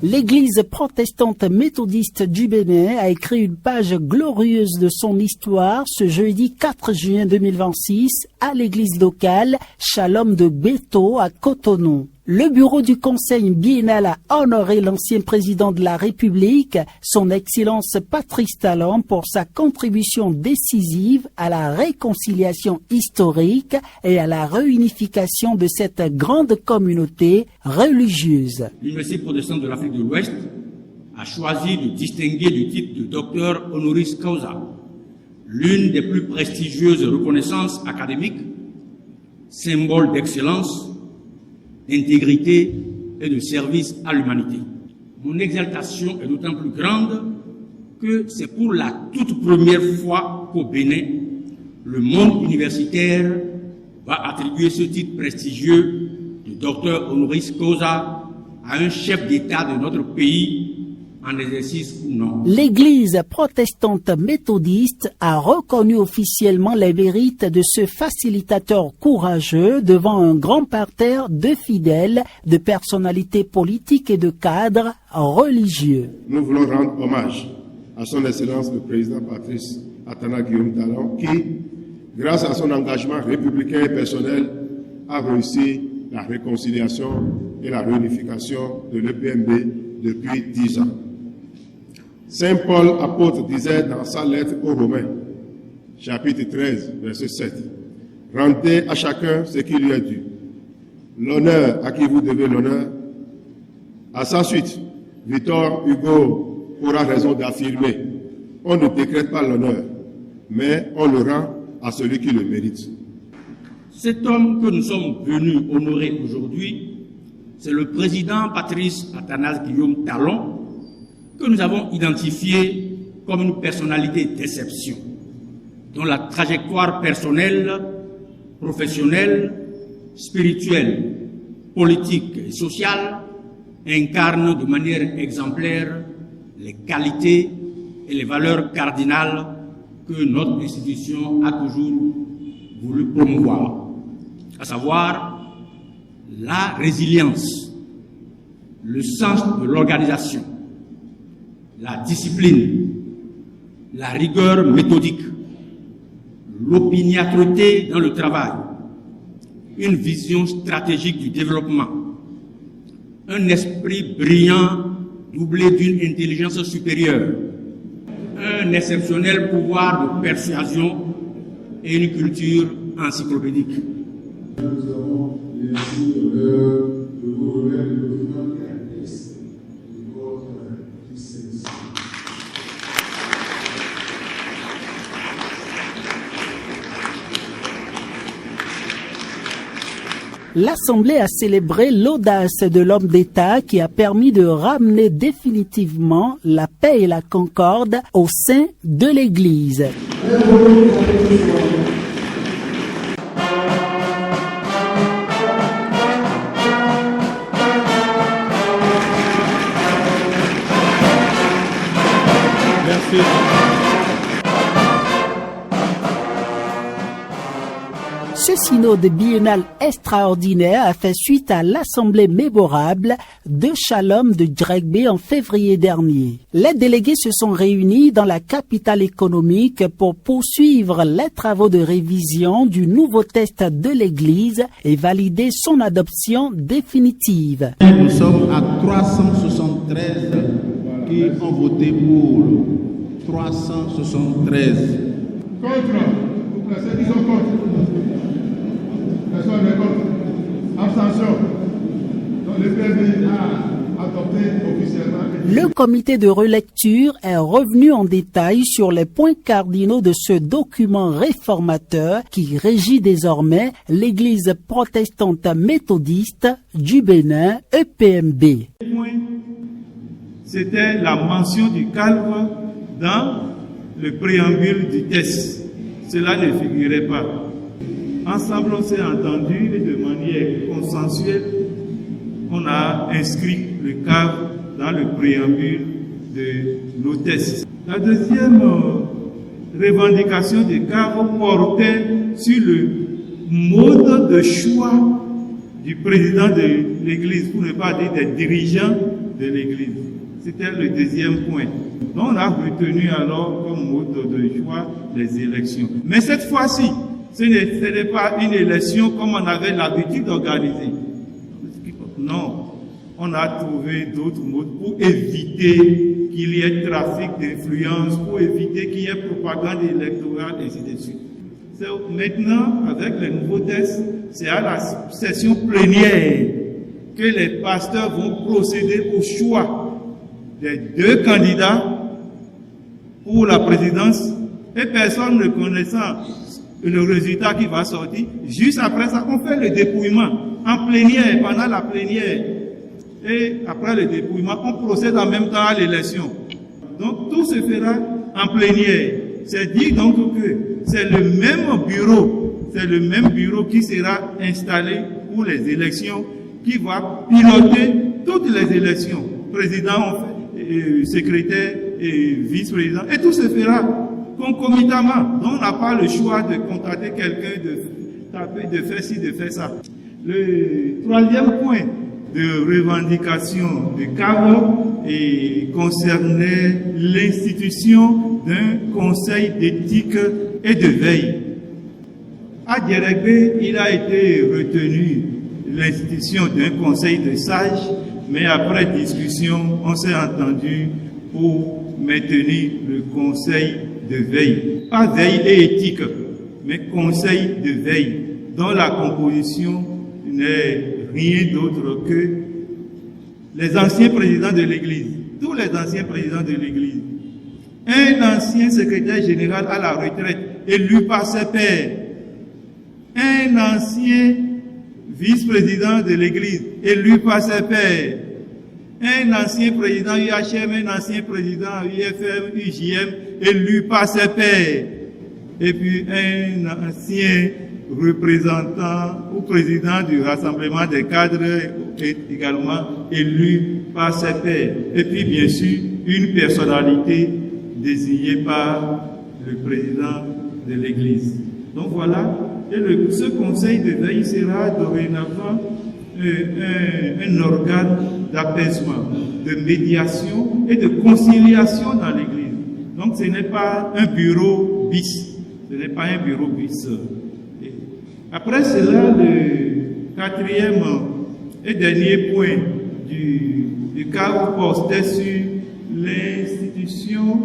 L'Église protestante méthodiste du Bénin a écrit une page glorieuse de son histoire ce jeudi 4 juin 2026 à l'église locale Shalom de Beto à Cotonou. Le bureau du Conseil biennal a honoré l'ancien président de la République, son Excellence Patrice Talon, pour sa contribution décisive à la réconciliation historique et à la réunification de cette grande communauté religieuse. L'Université protestante de l'Afrique de l'Ouest a choisi de distinguer du titre de docteur honoris causa, l'une des plus prestigieuses reconnaissances académiques, symbole d'excellence, d'intégrité et de service à l'humanité. Mon exaltation est d'autant plus grande que c'est pour la toute première fois qu'au Bénin, le monde universitaire va attribuer ce titre prestigieux de docteur honoris causa à un chef d'État de notre pays en exercice ou non. L'Église protestante méthodiste a reconnu officiellement les mérites de ce facilitateur courageux devant un grand parterre de fidèles, de personnalités politiques et de cadres religieux. Nous voulons rendre hommage à son Excellence le Président Patrice Atana Guillaume Talon qui, grâce à son engagement républicain et personnel, a réussi la réconciliation et la réunification de l'EPMB depuis 10 ans. Saint Paul apôtre disait dans sa lettre aux Romains, chapitre 13, verset 7, « Rendez à chacun ce qui lui est dû. L'honneur à qui vous devez l'honneur. » À sa suite, Victor Hugo aura raison d'affirmer, « On ne décrète pas l'honneur, mais on le rend à celui qui le mérite. » Cet homme que nous sommes venus honorer aujourd'hui, c'est le président Patrice Athanase Guillaume Talon, que nous avons identifié comme une personnalité d'exception, dont la trajectoire personnelle, professionnelle, spirituelle, politique et sociale incarne de manière exemplaire les qualités et les valeurs cardinales que notre institution a toujours voulu promouvoir, à savoir la résilience, le sens de l'organisation, la discipline, la rigueur méthodique, l'opiniâtreté dans le travail, une vision stratégique du développement, un esprit brillant doublé d'une intelligence supérieure, un exceptionnel pouvoir de persuasion et une culture encyclopédique. Nous avons l'insu l'honneur de vous remettre le document qui atteste de votre existence. L'Assemblée a célébré l'audace de l'homme d'État qui a permis de ramener définitivement la paix et la concorde au sein de l'Église. Merci. Ce synode biennal extraordinaire a fait suite à l'assemblée mémorable de Shalom de Djegbé en février dernier. Les délégués se sont réunis dans la capitale économique pour poursuivre les travaux de révision du nouveau texte de l'Église et valider son adoption définitive. Nous sommes à 373 qui ont voté pour. 373. Contre, ceux qui sont contre. Personne n'est contre. Abstention. Donc le PMB a adopté officiellement. Le comité de relecture est revenu en détail sur les points cardinaux de ce document réformateur qui régit désormais l'Église protestante méthodiste du Bénin, EPMB. C'était la mention du calme dans le préambule du texte. Cela ne figurait pas. Ensemble, on s'est entendu et de manière consensuelle, on a inscrit le cadre dans le préambule de nos textes. La deuxième revendication des cadres portait sur le mode de choix du président de l'Église, pour ne pas dire des dirigeants de l'Église. C'était le deuxième point. Donc on a retenu alors comme mode de choix les élections. Mais cette fois-ci, ce n'est pas une élection comme on avait l'habitude d'organiser. Non, on a trouvé d'autres modes pour éviter qu'il y ait trafic d'influence, pour éviter qu'il y ait propagande électorale, et ainsi de suite. Maintenant, avec les nouveaux tests, c'est à la session plénière que les pasteurs vont procéder au choix des deux candidats pour la présidence, et personne ne connaissant le résultat qui va sortir. Juste après ça, on fait le dépouillement en plénière, pendant la plénière. Et après le dépouillement, on procède en même temps à l'élection. Donc tout se fera en plénière. C'est dit donc que c'est le même bureau qui sera installé pour les élections, qui va piloter toutes les élections. Président, secrétaire et vice-président. Et tout se fera concomitamment. Donc on n'a pas le choix de contacter quelqu'un, de faire ci, de faire ça. Le troisième point de revendication de CAVO concernait l'institution d'un conseil d'éthique et de veille. À Dieregbe, il a été retenu l'institution d'un conseil de sages, mais après discussion, on s'est entendu pour maintenir le conseil de veille. Pas veille et éthique, mais conseil de veille, dont la composition n'est rien d'autre que les anciens présidents de l'Église, tous les anciens présidents de l'Église, un ancien secrétaire général à la retraite élu par ses pairs, un ancien vice-président de l'Église élu par ses pairs, un ancien président UHM, un ancien président UFM, UJM élu par ses pairs, et puis un ancien représentant ou président du Rassemblement des cadres est également élu par ses pairs. Et puis bien sûr, une personnalité désignée par le président de l'Église. Donc voilà, et ce conseil de veille sera dorénavant un organe d'apaisement, de médiation et de conciliation dans l'Église. Donc ce n'est pas un bureau bis, ce n'est pas un bureau bis. Après cela, le quatrième et dernier point du cas portait sur l'institution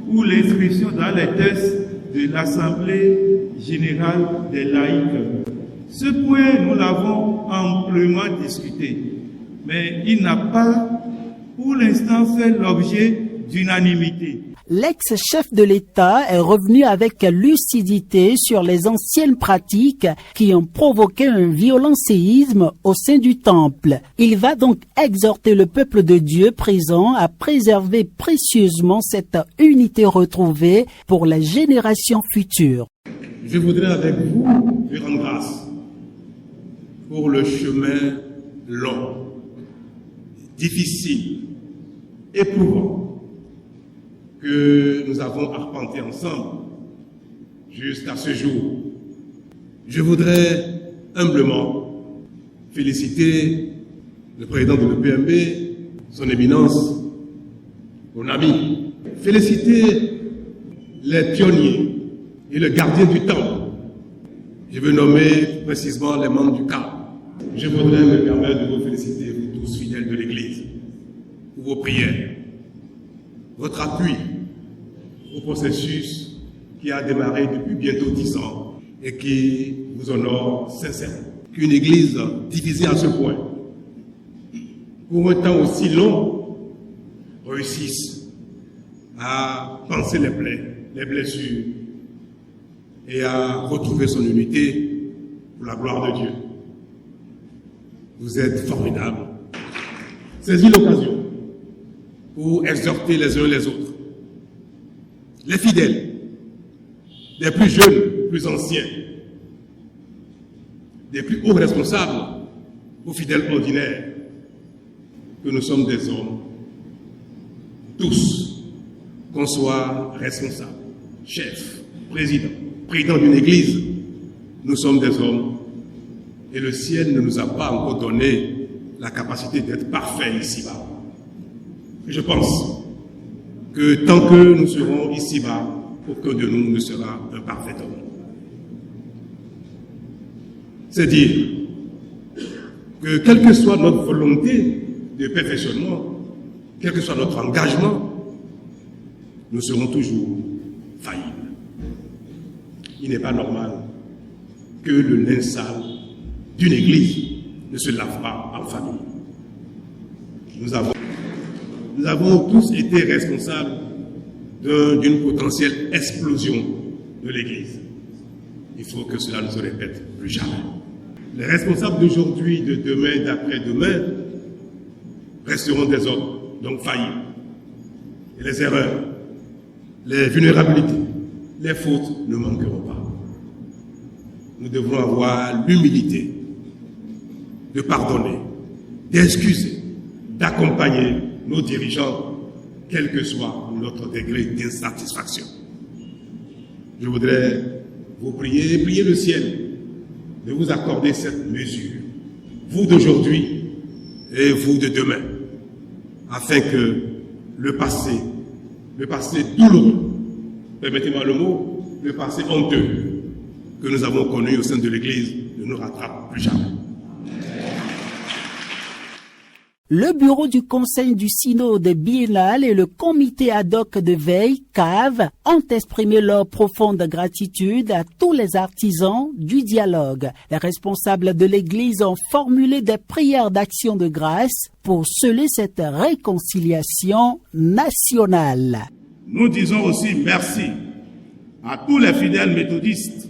ou l'inscription dans les tests de l'Assemblée générale des laïcs. Ce point, nous l'avons amplement discuté, mais il n'a pas, pour l'instant, fait l'objet d'unanimité. L'ex-chef de l'État est revenu avec lucidité sur les anciennes pratiques qui ont provoqué un violent séisme au sein du temple. Il va donc exhorter le peuple de Dieu présent à préserver précieusement cette unité retrouvée pour les générations futures. Je voudrais avec vous lui rendre grâce pour le chemin long, difficile, éprouvant que nous avons arpenté ensemble jusqu'à ce jour. Je voudrais humblement féliciter le président de l'EPMB, son éminence, mon ami, féliciter les pionniers et le gardien du temple. Je veux nommer précisément les membres du CAP. Je voudrais me permettre de vous féliciter, vous tous fidèles de l'Église, pour vos prières, votre appui au processus qui a démarré depuis bientôt 10 ans et qui vous honore sincèrement. Qu'une Église divisée à ce point, pour un temps aussi long, réussisse à panser les plaies, les blessures et à retrouver son unité pour la gloire de Dieu. Vous êtes formidables. Saisis l'occasion pour exhorter les uns les autres, les fidèles, des plus jeunes, des plus anciens, des plus hauts responsables aux fidèles ordinaires, que nous sommes des hommes, tous, qu'on soit responsables, chefs, président d'une église, nous sommes des hommes et le ciel ne nous a pas encore donné la capacité d'être parfaits ici-bas. Je pense que tant que nous serons ici-bas, aucun de nous ne sera un parfait homme. C'est dire que quelle que soit notre volonté de perfectionnement, quel que soit notre engagement, nous serons toujours faillibles. Il n'est pas normal que le linge sale d'une église ne se lave pas en famille. Nous avons tous été responsables d'une potentielle explosion de l'église. Il faut que cela ne se répète plus jamais. Les responsables d'aujourd'hui, de demain, d'après-demain resteront des hommes, donc faillibles. Et les erreurs, les vulnérabilités, les fautes ne manqueront pas. Nous devons avoir l'humilité de pardonner, d'excuser, d'accompagner nos dirigeants, quel que soit notre degré d'insatisfaction. Je voudrais vous prier le ciel de vous accorder cette mesure, vous d'aujourd'hui et vous de demain, afin que le passé douloureux, permettez-moi le mot, le passé honteux que nous avons connu au sein de l'Église ne nous rattrape plus jamais. Le bureau du Conseil du Synode biennal et le comité ad hoc de veille, CAV, ont exprimé leur profonde gratitude à tous les artisans du dialogue. Les responsables de l'Église ont formulé des prières d'action de grâce pour sceller cette réconciliation nationale. Nous disons aussi merci à tous les fidèles méthodistes,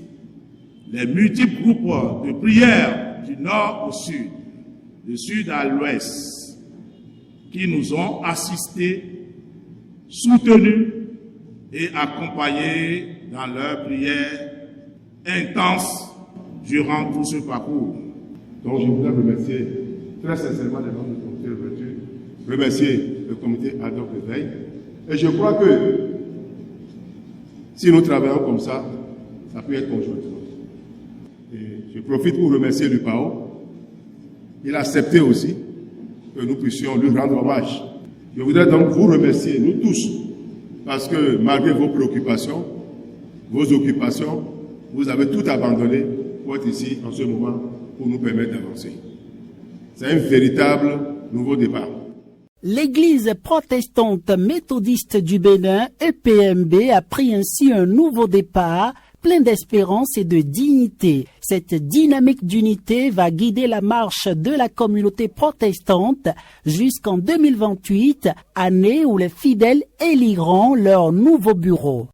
les multiples groupes de prière du nord au sud, du sud à l'ouest, qui nous ont assistés, soutenus et accompagnés dans leurs prières intenses durant tout ce parcours. Donc je voudrais remercier très sincèrement les membres du comité de vertu, remercier le comité ad hoc de veille. Et je crois que si nous travaillons comme ça peut être conjointement. Et je profite pour remercier l'UPAO. Il a accepté aussi que nous puissions lui rendre hommage. Je voudrais donc vous remercier, nous tous, parce que malgré vos préoccupations, vos occupations, vous avez tout abandonné pour être ici en ce moment pour nous permettre d'avancer. C'est un véritable nouveau départ. L'Église protestante méthodiste du Bénin, EPMB, a pris ainsi un nouveau départ, plein d'espérance et de dignité. Cette dynamique d'unité va guider la marche de la communauté protestante jusqu'en 2028, année où les fidèles éliront leur nouveau bureau.